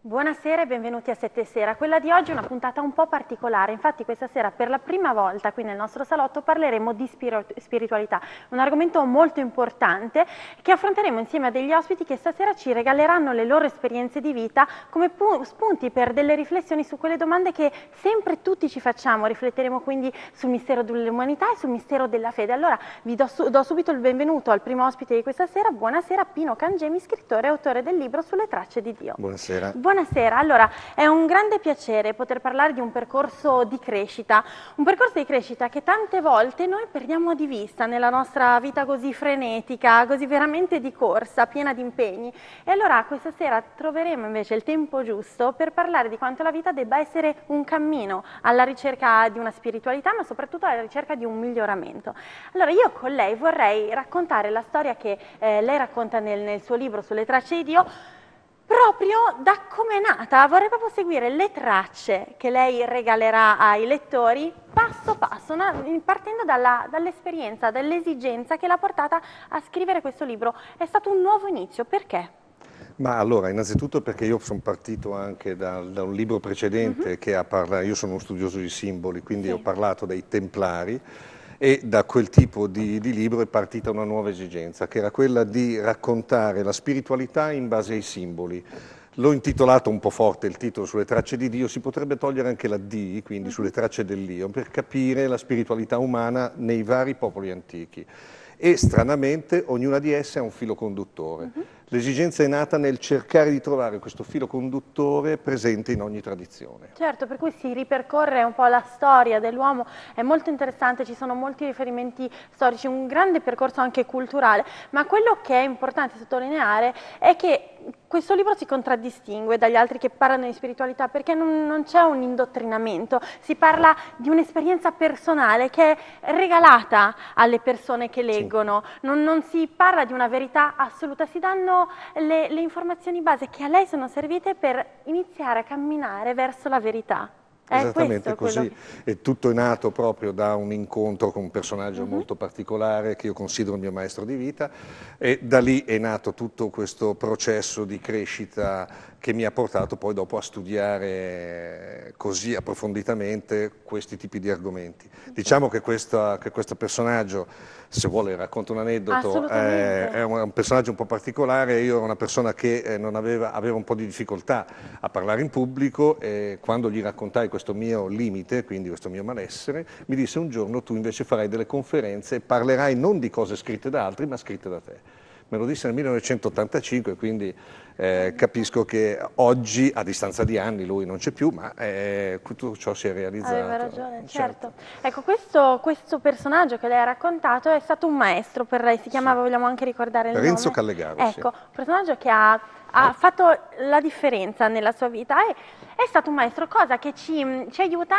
Buonasera e benvenuti a Sette Sera. Quella di oggi è una puntata un po' particolare, infatti questa sera per la prima volta qui nel nostro salotto parleremo di spiritualità, un argomento molto importante che affronteremo insieme a degli ospiti che stasera ci regaleranno le loro esperienze di vita come spunti per delle riflessioni su quelle domande che sempre tutti ci facciamo. Rifletteremo quindi sul mistero dell'umanità e sul mistero della fede. Allora vi do subito il benvenuto al primo ospite di questa sera. Buonasera, Pino Cangemi, scrittore e autore del libro Sulle tracce di Dio. Buonasera. Buonasera, allora è un grande piacere poter parlare di un percorso di crescita che tante volte noi perdiamo di vista nella nostra vita così frenetica, così veramente di corsa, piena di impegni. E allora questa sera troveremo invece il tempo giusto per parlare di quanto la vita debba essere un cammino alla ricerca di una spiritualità, ma soprattutto alla ricerca di un miglioramento. Allora io con lei vorrei raccontare la storia che lei racconta nel suo libro Sulle tracce di Dio, proprio da come è nata. Vorrei proprio seguire le tracce che lei regalerà ai lettori passo passo, partendo dall'esperienza, dall'esigenza che l'ha portata a scrivere questo libro. È stato un nuovo inizio, perché? Ma allora, innanzitutto perché io sono partito anche da un libro precedente che ha parlato, io sono uno studioso di simboli, quindi ho parlato dei Templari, e da quel tipo di libro è partita una nuova esigenza, che era quella di raccontare la spiritualità in base ai simboli. L'ho intitolato un po' forte il titolo Sulle tracce di Dio, si potrebbe togliere anche la D, quindi sulle tracce dell'Io, per capire la spiritualità umana nei vari popoli antichi. E stranamente ognuna di esse ha un filo conduttore. L'esigenza è nata nel cercare di trovare questo filo conduttore presente in ogni tradizione. Certo, per cui si ripercorre un po' la storia dell'uomo, è molto interessante, ci sono molti riferimenti storici, un grande percorso anche culturale, ma quello che è importante sottolineare è che questo libro si contraddistingue dagli altri che parlano di spiritualità perché non c'è un indottrinamento, si parla di un'esperienza personale che è regalata alle persone che leggono, non si parla di una verità assoluta, si danno le informazioni base che a lei sono servite per iniziare a camminare verso la verità. Esattamente così, e tutto è nato proprio da un incontro con un personaggio molto particolare che io considero il mio maestro di vita, e da lì è nato tutto questo processo di crescita che mi ha portato poi dopo a studiare così approfonditamente questi tipi di argomenti. Diciamo che questo personaggio, se vuole racconto un aneddoto, è un personaggio un po' particolare. Io ero una persona che aveva un po' di difficoltà a parlare in pubblico, e quando gli raccontai questo mio limite, quindi questo mio malessere, mi disse: un giorno tu invece farai delle conferenze e parlerai non di cose scritte da altri ma scritte da te. Me lo disse nel 1985, quindi capisco che oggi, a distanza di anni, lui non c'è più, ma tutto ciò si è realizzato. Aveva ragione, certo. Ecco, questo personaggio che lei ha raccontato è stato un maestro per lei, si chiamava, vogliamo anche ricordare il nome? Renzo Callegaro. Ecco, un personaggio che ha fatto la differenza nella sua vita, e è stato un maestro, cosa che ci aiuta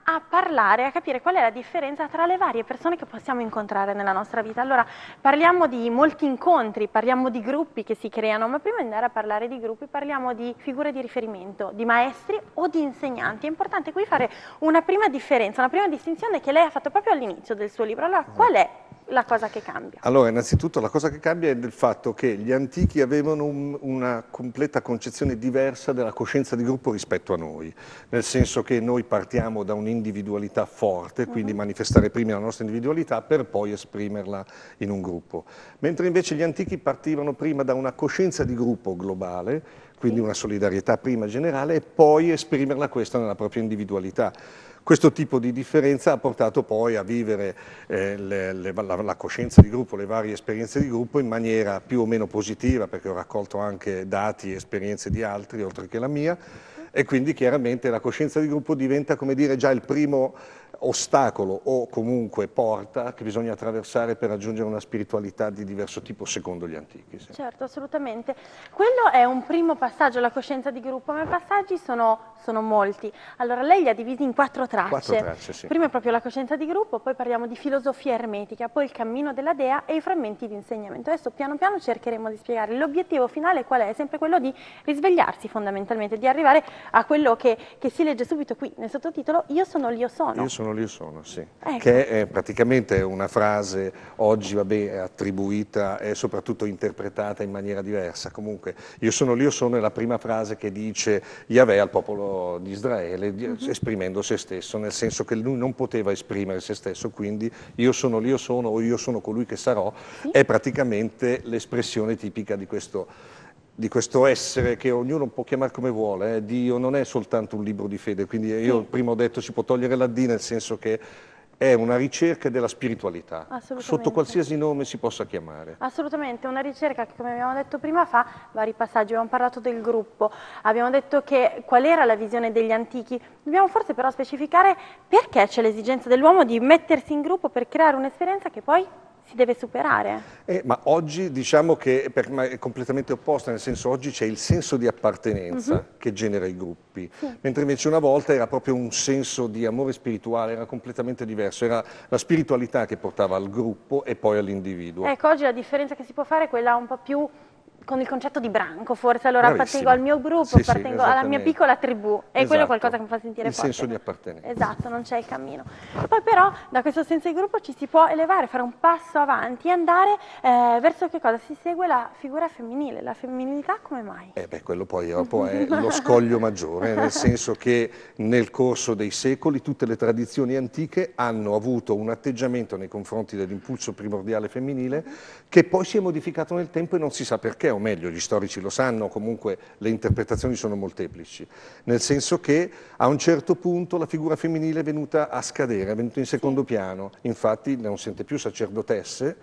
a parlare, a capire qual è la differenza tra le varie persone che possiamo incontrare nella nostra vita. Allora, parliamo di molti incontri, parliamo di gruppi che si creano, ma prima di andare a parlare di gruppi parliamo di figure di riferimento, di maestri o di insegnanti. È importante qui fare una prima differenza, una prima distinzione che lei ha fatto proprio all'inizio del suo libro. Allora, qual è la cosa che cambia? Allora, innanzitutto la cosa che cambia è del fatto che gli antichi avevano una completa concezione diversa della coscienza di gruppo rispetto a noi, nel senso che noi partiamo da un'individualità forte, quindi manifestare prima la nostra individualità per poi esprimerla in un gruppo, mentre invece gli antichi partivano prima da una coscienza di gruppo globale, quindi una solidarietà prima generale, e poi esprimerla questa nella propria individualità. Questo tipo di differenza ha portato poi a vivere la coscienza di gruppo, le varie esperienze di gruppo in maniera più o meno positiva, perché ho raccolto anche dati e esperienze di altri oltre che la mia, e quindi chiaramente la coscienza di gruppo diventa, come dire, già il primo ostacolo o comunque porta che bisogna attraversare per raggiungere una spiritualità di diverso tipo secondo gli antichi. Sì. Certo, assolutamente. Quello è un primo passaggio, la coscienza di gruppo, ma i passaggi sono molti. Allora, lei li ha divisi in 4 tracce. 4 tracce, sì. Prima è proprio la coscienza di gruppo, poi parliamo di filosofia ermetica, poi il cammino della dea e i frammenti di insegnamento. Adesso piano piano cercheremo di spiegare. L'obiettivo finale qual è? È sempre quello di risvegliarsi fondamentalmente, di arrivare a quello che si legge subito qui nel sottotitolo, io sono l'io sono. Io sono l'io sono, sì. Ecco. Che è praticamente una frase oggi, vabbè, attribuita e soprattutto interpretata in maniera diversa. Comunque, io sono l'io sono è la prima frase che dice Yahweh al popolo di Israele, esprimendo se stesso, nel senso che lui non poteva esprimere se stesso, quindi io sono l'io sono o io sono colui che sarò, è praticamente l'espressione tipica di questo essere che ognuno può chiamare come vuole. Dio non è soltanto un libro di fede, quindi io prima ho detto si può togliere la D, nel senso che è una ricerca della spiritualità, sotto qualsiasi nome si possa chiamare. Assolutamente, una ricerca che, come abbiamo detto prima, fa vari passaggi. Abbiamo parlato del gruppo, abbiamo detto qual era la visione degli antichi. Dobbiamo forse però specificare perché c'è l'esigenza dell'uomo di mettersi in gruppo per creare un'esperienza che poi si deve superare. Ma oggi diciamo che è completamente opposta, nel senso oggi c'è il senso di appartenenza che genera i gruppi, mentre invece una volta era proprio un senso di amore spirituale, era completamente diverso, era la spiritualità che portava al gruppo e poi all'individuo. Ecco, oggi la differenza che si può fare è quella un po' più con il concetto di branco, forse. Allora appartengo al mio gruppo, appartengo alla mia piccola tribù, e quello è qualcosa che mi fa sentire forte. Il senso di appartenenza. Esatto, non c'è il cammino. Poi però da questo senso di gruppo ci si può elevare, fare un passo avanti e andare verso che cosa? Si segue la figura femminile, la femminilità come mai? Quello poi dopo è lo scoglio maggiore, nel senso che nel corso dei secoli tutte le tradizioni antiche hanno avuto un atteggiamento nei confronti dell'impulso primordiale femminile che poi si è modificato nel tempo e non si sa perché, o meglio, gli storici lo sanno, comunque le interpretazioni sono molteplici, nel senso che a un certo punto la figura femminile è venuta a scadere, è venuta in secondo piano, infatti non sente più sacerdotesse,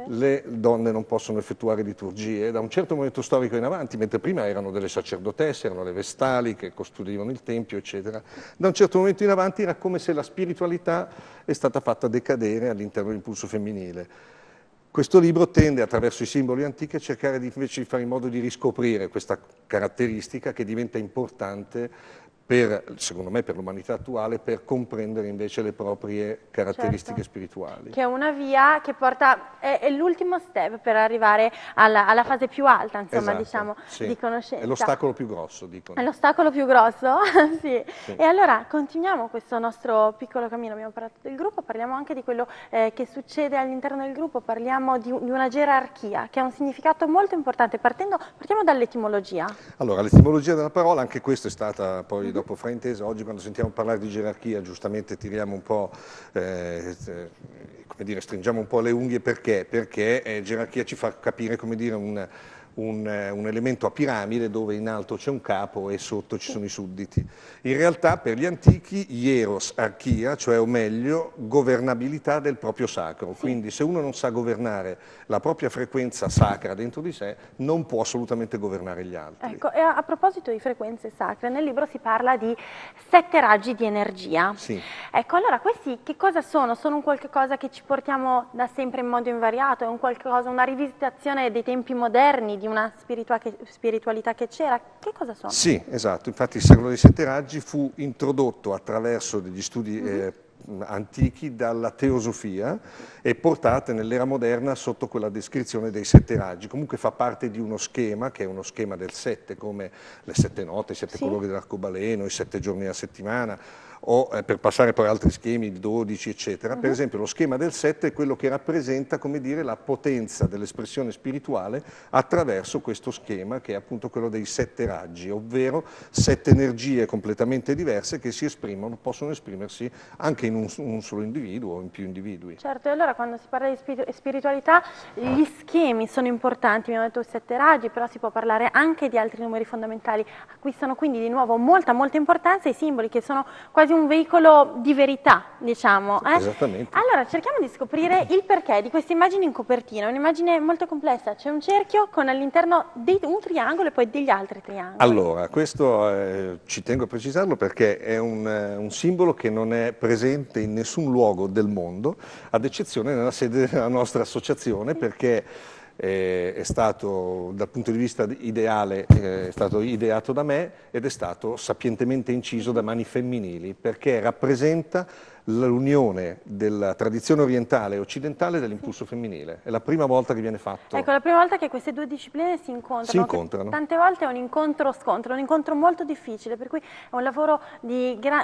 le donne non possono effettuare liturgie, da un certo momento storico in avanti, mentre prima erano delle sacerdotesse, erano le vestali che custodivano il tempio, eccetera, da un certo momento in avanti era come se la spiritualità è stata fatta decadere all'interno dell'impulso femminile. Questo libro tende, attraverso i simboli antichi, a cercare invece di fare in modo di riscoprire questa caratteristica che diventa importante secondo me, per l'umanità attuale, per comprendere invece le proprie caratteristiche spirituali. Che è una via che porta, è l'ultimo step per arrivare alla fase più alta, insomma, diciamo, di conoscenza. È l'ostacolo più grosso, dicono. È l'ostacolo più grosso? Sì. E allora continuiamo questo nostro piccolo cammino, abbiamo parlato del gruppo, parliamo anche di quello che succede all'interno del gruppo, parliamo di una gerarchia che ha un significato molto importante. Partiamo dall'etimologia. Allora, l'etimologia della parola, anche questa è stata poi dopo fraintesa. Oggi quando sentiamo parlare di gerarchia giustamente tiriamo un po', come dire, stringiamo un po' le unghie perché gerarchia ci fa capire, come dire, un elemento a piramide dove in alto c'è un capo e sotto ci sono i sudditi. In realtà per gli antichi hieros, archia, cioè o meglio governabilità del proprio sacro, quindi se uno non sa governare la propria frequenza sacra dentro di sé non può assolutamente governare gli altri. Ecco, e a proposito di frequenze sacre, nel libro si parla di 7 raggi di energia. Sì. Ecco, allora questi che cosa sono? Sono un qualche cosa che ci portiamo da sempre in modo invariato? È un qualcosa, una rivisitazione dei tempi moderni, di una spiritualità che c'era? Che cosa sono? Sì, esatto, infatti il secolo dei 7 raggi fu introdotto attraverso degli studi antichi dalla teosofia e portate nell'era moderna sotto quella descrizione dei 7 raggi. Comunque fa parte di uno schema che è uno schema del 7, come le 7 note, i 7 colori dell'arcobaleno, i 7 giorni a settimana, o per passare poi a altri schemi, 12 eccetera. Per esempio lo schema del 7 è quello che rappresenta, come dire, la potenza dell'espressione spirituale attraverso questo schema che è appunto quello dei 7 raggi, ovvero 7 energie completamente diverse che si esprimono, possono esprimersi anche in un solo individuo o in più individui. Certo, e allora quando si parla di spiritualità gli schemi sono importanti, abbiamo detto 7 raggi, però si può parlare anche di altri numeri fondamentali, acquistano quindi di nuovo molta importanza i simboli che sono quasi quasi un veicolo di verità, diciamo. Esattamente. Allora cerchiamo di scoprire il perché di questa immagine in copertina, un'immagine molto complessa, c'è un cerchio con all'interno un triangolo e poi degli altri triangoli. Allora, questo ci tengo a precisarlo perché è un simbolo che non è presente in nessun luogo del mondo, ad eccezione nella sede della nostra associazione, perché è stato, dal punto di vista ideale, è stato ideato da me ed è stato sapientemente inciso da mani femminili, perché rappresenta l'unione della tradizione orientale e occidentale dell'impulso femminile. È la prima volta che viene fatto. Ecco, la prima volta che queste due discipline si incontrano. Si incontrano. Tante volte è un incontro-scontro, un incontro molto difficile, per cui è un lavoro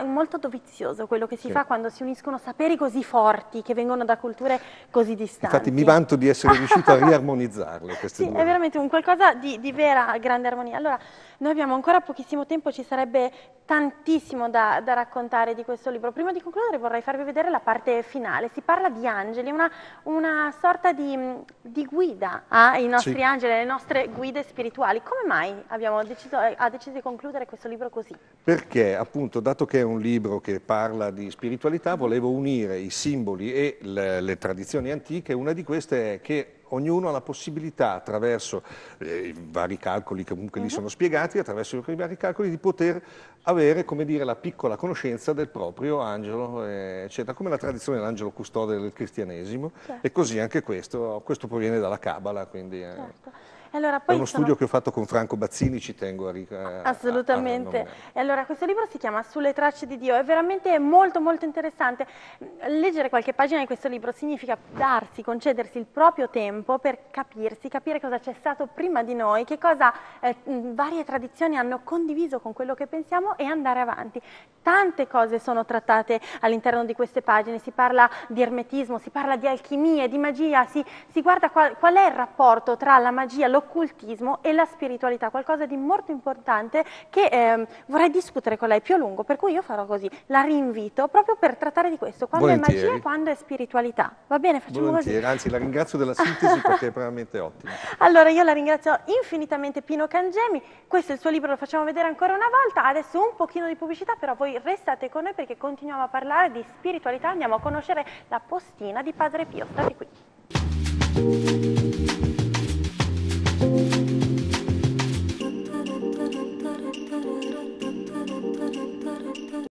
molto dovizioso quello che si fa quando si uniscono saperi così forti che vengono da culture così distanti. Infatti mi vanto di essere riuscito a riarmonizzarle queste due. È veramente un qualcosa di vera grande armonia. Allora, noi abbiamo ancora pochissimo tempo, ci sarebbe tantissimo da raccontare di questo libro. Prima di concludere vorrei farvi vedere la parte finale. Si parla di angeli, una sorta di guida ai nostri angeli, alle nostre guide spirituali. Come mai ha deciso di concludere questo libro così? Perché appunto, dato che è un libro che parla di spiritualità, volevo unire i simboli e le tradizioni antiche. Una di queste è che ognuno ha la possibilità, attraverso i vari calcoli che comunque lì sono spiegati, attraverso i vari calcoli, di poter avere, come dire, la piccola conoscenza del proprio angelo, eccetera, come la tradizione dell'angelo custode del cristianesimo, e così anche questo proviene dalla Cabala, quindi Allora, poi è uno studio che ho fatto con Franco Bazzini, ci tengo assolutamente. E allora questo libro si chiama Sulle tracce di Dio, è veramente molto molto interessante. Leggere qualche pagina di questo libro significa concedersi il proprio tempo per capirsi, capire cosa c'è stato prima di noi, che cosa varie tradizioni hanno condiviso con quello che pensiamo e andare avanti. Tante cose sono trattate all'interno di queste pagine, si parla di ermetismo, si parla di alchimie, di magia, si guarda qual è il rapporto tra la magia, l'occultismo e la spiritualità, qualcosa di molto importante che vorrei discutere con lei più a lungo, per cui io farò così, la rinvito proprio per trattare di questo, quando è magia e quando è spiritualità. Va bene, facciamo così. Anzi, la ringrazio della sintesi perché è veramente ottima. Allora, io la ringrazio infinitamente Pino Cangemi, questo è il suo libro, lo facciamo vedere ancora una volta, adesso un pochino di pubblicità, però voi restate con noi perché continuiamo a parlare di spiritualità, andiamo a conoscere la postina di Padre Pio, state qui.